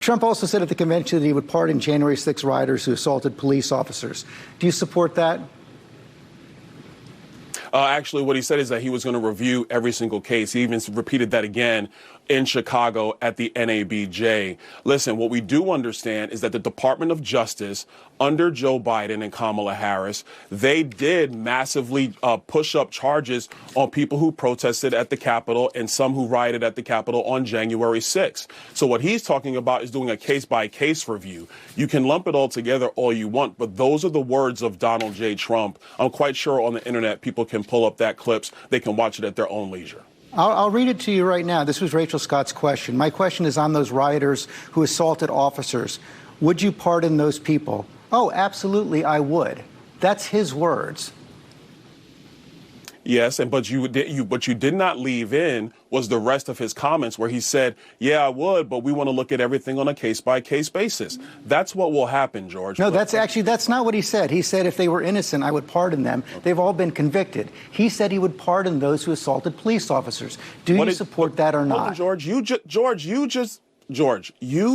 Trump also said at the convention that he would pardon January 6 rioters who assaulted police officers. Do you support that? Actually, what he said is that he was going to review every single case. He even repeated that again in Chicago at the NABJ. Listen, what we do understand is that the Department of Justice under Joe Biden and Kamala Harris, they did massively push up charges on people who protested at the Capitol and some who rioted at the Capitol on January 6th. So what he's talking about is doing a case-by-case review. You can lump it all together all you want, but those are the words of Donald J. Trump. I'm quite sure on the internet people can pull up that clips. They can watch it at their own leisure. I'll read it to you right now. This was Rachel Scott's question. My question is on those rioters who assaulted officers. Would you pardon those people? Oh, absolutely, I would. That's his words. Yes, but you did not leave in was the rest of his comments where he said, yeah, I would, but we want to look at everything on a case-by-case basis. That's what will happen, George. No, that's not what he said. He said if they were innocent, I would pardon them. Okay. They've all been convicted. He said he would pardon those who assaulted police officers. Do you support that or not? George, you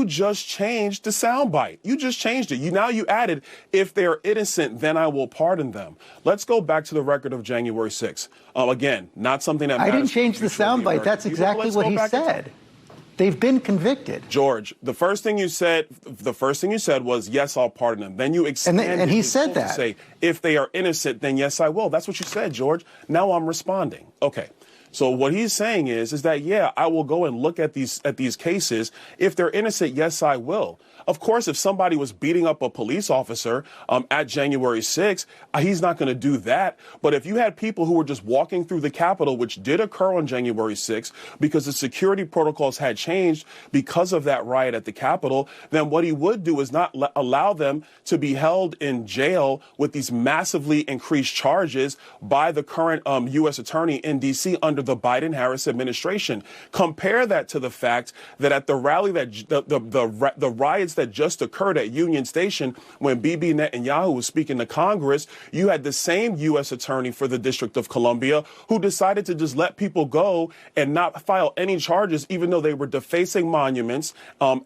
just changed the soundbite. You just changed it. Now you added, if they're innocent, then I will pardon them. Let's go back to the record of January 6th. Again, not something that matters. I didn't change the soundbite. That's exactly what he said. They've been convicted. George, the first thing you said was, yes, I'll pardon them. Then you expanded and he said that. To say, if they are innocent, then yes, I will. That's what you said, George. Now I'm responding. Okay. So what he's saying is that, yeah, I will go and look at these cases. If they're innocent, yes, I will. Of course, if somebody was beating up a police officer at January 6th, he's not going to do that. But if you had people who were just walking through the Capitol, which did occur on January 6th, because the security protocols had changed because of that riot at the Capitol, then what he would do is not allow them to be held in jail with these massively increased charges by the current U.S. attorney in D.C. under the Biden-Harris administration. Compare that to the fact that at the rally that the riots that just occurred at Union Station when Bibi Netanyahu was speaking to Congress, you had the same U.S. attorney for the District of Columbia who decided to just let people go and not file any charges, even though they were defacing monuments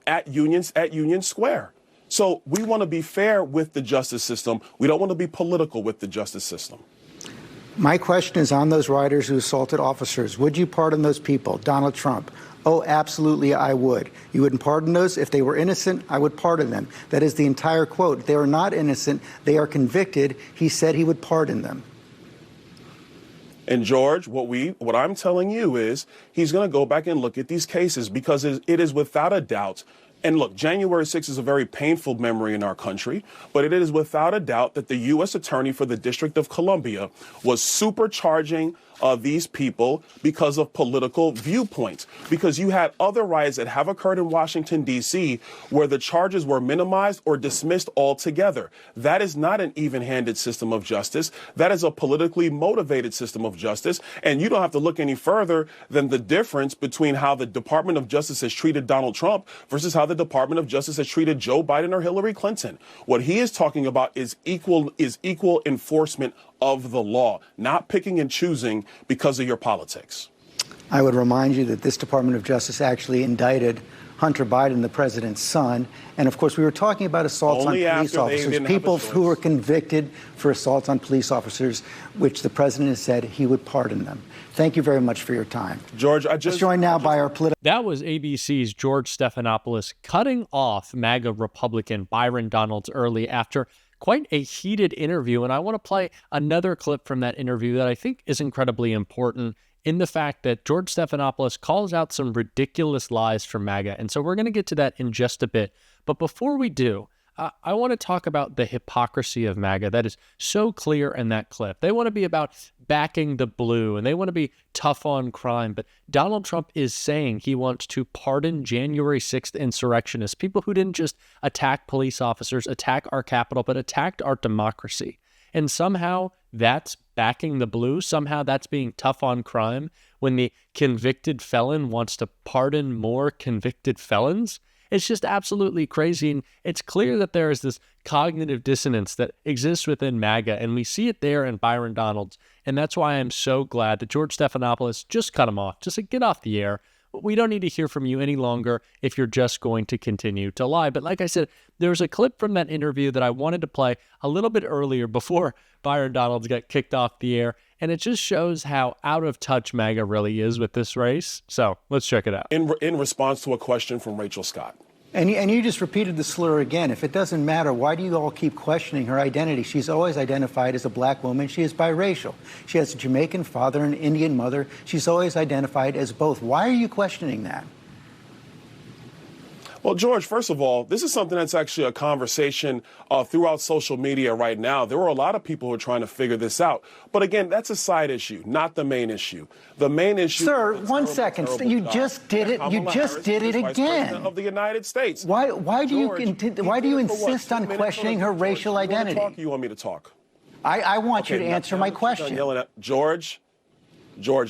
at Union Square. So we want to be fair with the justice system. We don't want to be political with the justice system. My question is on those rioters who assaulted officers. Would you pardon those people? Donald Trump. Oh, absolutely, I would. You wouldn't pardon those? If they were innocent, I would pardon them. That is the entire quote. They are not innocent. They are convicted. He said he would pardon them. And George, what I'm telling you is he's going to go back and look at these cases because it is without a doubt. And look, January 6th is a very painful memory in our country, but it is without a doubt that the U.S. Attorney for the District of Columbia was supercharging these people because of political viewpoints. Because you had other riots that have occurred in Washington, D.C., where the charges were minimized or dismissed altogether. That is not an even-handed system of justice. That is a politically motivated system of justice. And you don't have to look any further than the difference between how the Department of Justice has treated Donald Trump versus how the Department of Justice has treated Joe Biden or Hillary Clinton. What he is talking about is equal enforcement of the law, not picking and choosing because of your politics. I would remind you that this Department of Justice actually indicted Hunter Biden, the president's son. And of course, we were talking about assaults on police officers, people who were convicted for assaults on police officers, which the president has said he would pardon them. Thank you very much for your time. George, joined now by our political... That was ABC's George Stephanopoulos cutting off MAGA Republican Byron Donalds early after quite a heated interview. And I want to play another clip from that interview that I think is incredibly important in the fact that George Stephanopoulos calls out some ridiculous lies from MAGA. And so we're going to get to that in just a bit. But before we do, I want to talk about the hypocrisy of MAGA that is so clear in that clip. They want to be about backing the blue and they want to be tough on crime. But Donald Trump is saying he wants to pardon January 6th insurrectionists, people who didn't just attack police officers, attack our Capitol, but attacked our democracy. And somehow that's backing the blue. Somehow that's being tough on crime when the convicted felon wants to pardon more convicted felons. It's just absolutely crazy. And it's clear that there is this cognitive dissonance that exists within MAGA, and we see it there in Byron Donalds. And that's why I'm so glad that George Stephanopoulos just cut him off, just like, get off the air. we don't need to hear from you any longer if you're just going to continue to lie. But like I said, there's a clip from that interview that I wanted to play a little bit earlier before Byron Donalds got kicked off the air, and it just shows how out of touch MAGA really is with this race. So let's check it out. In response to a question from Rachel Scott. And you just repeated the slur again. If it doesn't matter, why do you all keep questioning her identity? She's always identified as a black woman. She is biracial. She has a Jamaican father and an Indian mother. She's always identified as both. Why are you questioning that? Well, George, first of all, this is something that's actually a conversation throughout social media right now. There are a lot of people who are trying to figure this out. But again, that's a side issue, not the main issue. The main issue. Sir, one second. You just did it. You just did it again. Of the United States. Why do you insist on questioning her racial identity? You want me to talk? I want you to answer my question. George,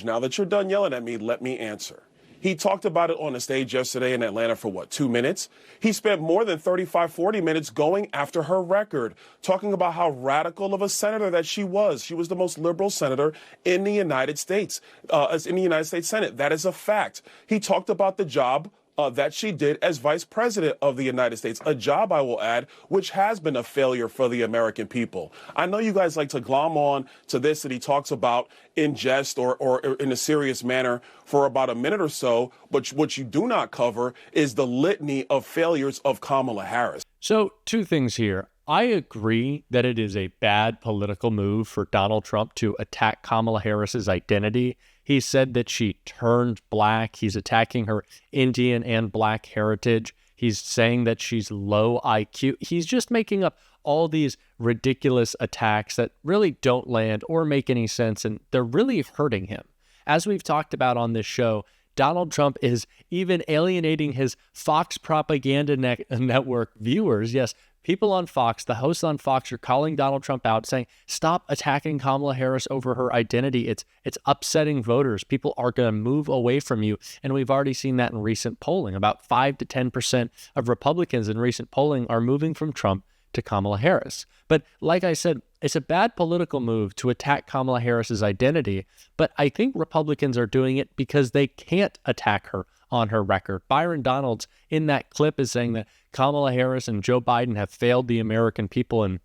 now that you're done yelling at me, let me answer. He talked about it on the stage yesterday in Atlanta for, 2 minutes? He spent more than 35, 40 minutes going after her record, talking about how radical of a senator that she was. She was the most liberal senator in the United States, in the United States Senate. That is a fact. He talked about the job that she did as vice president of the United States, a job, I will add, which has been a failure for the American people. I know you guys like to glom on to this that he talks about in jest or in a serious manner for about a minute or so, but what you do not cover is the litany of failures of Kamala Harris. So, two things here. I agree that it is a bad political move for Donald Trump to attack Kamala Harris's identity. He said that she turned black. He's attacking her Indian and black heritage. He's saying that she's low IQ. He's just making up all these ridiculous attacks that really don't land or make any sense, and they're really hurting him. As we've talked about on this show, Donald Trump is even alienating his Fox propaganda network viewers. Yes, people on Fox, the hosts on Fox, are calling Donald Trump out, saying, stop attacking Kamala Harris over her identity. It's upsetting voters. People are going to move away from you. And we've already seen that in recent polling. About 5 to 10% of Republicans in recent polling are moving from Trump to Kamala Harris. But like I said, it's a bad political move to attack Kamala Harris's identity, but I think Republicans are doing it because they can't attack her on her record. Byron Donalds in that clip is saying that Kamala Harris and Joe Biden have failed the American people, and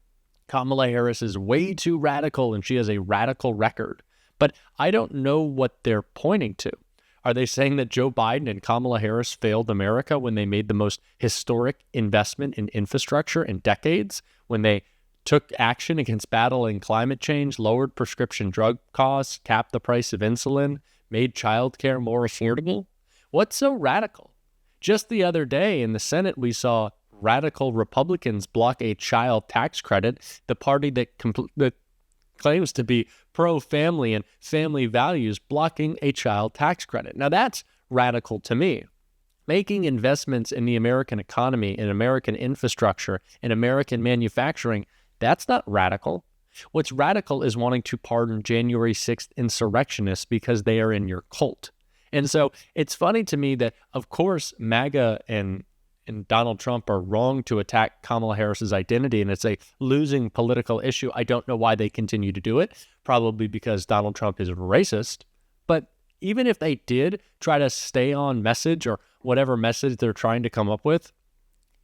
Kamala Harris is way too radical and she has a radical record. But I don't know what they're pointing to. Are they saying that Joe Biden and Kamala Harris failed America when they made the most historic investment in infrastructure in decades, when they took action against battling climate change, lowered prescription drug costs, capped the price of insulin, made childcare more affordable? What's so radical? Just the other day in the Senate, we saw radical Republicans block a child tax credit, the party that claims to be pro-family and family values, blocking a child tax credit. Now that's radical to me. Making investments in the American economy, in American infrastructure, in American manufacturing, that's not radical. What's radical is wanting to pardon January 6th insurrectionists because they are in your cult. And so it's funny to me that, of course, MAGA and Donald Trump are wrong to attack Kamala Harris's identity, and it's a losing political issue. I don't know why they continue to do it, probably because Donald Trump is racist. But even if they did try to stay on message or whatever message they're trying to come up with,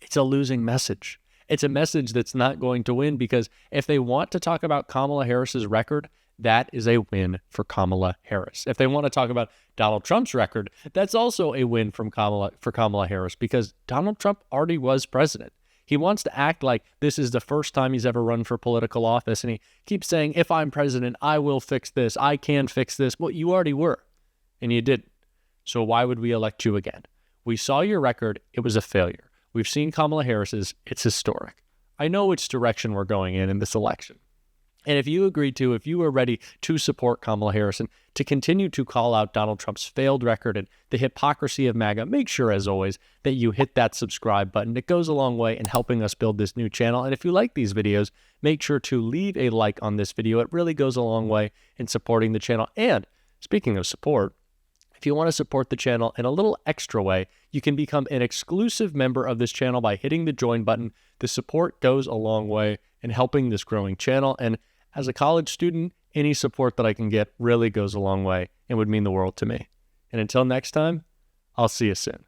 it's a losing message. It's a message that's not going to win, because if they want to talk about Kamala Harris's record, that is a win for Kamala Harris. If they want to talk about Donald Trump's record, that's also a win for Kamala Harris, because Donald Trump already was president. He wants to act like this is the first time he's ever run for political office, and he keeps saying, if I'm president, I will fix this. I can fix this. Well, you already were, and you didn't. So why would we elect you again? We saw your record. It was a failure. We've seen Kamala Harris's. It's historic. I know which direction we're going in this election. And if you are ready to support Kamala Harris and to continue to call out Donald Trump's failed record and the hypocrisy of MAGA, make sure, as always, that you hit that subscribe button. It goes a long way in helping us build this new channel. And if you like these videos, make sure to leave a like on this video. It really goes a long way in supporting the channel. And speaking of support, if you want to support the channel in a little extra way, you can become an exclusive member of this channel by hitting the join button. The support goes a long way in helping this growing channel. And as a college student, any support that I can get really goes a long way and would mean the world to me. And until next time, I'll see you soon.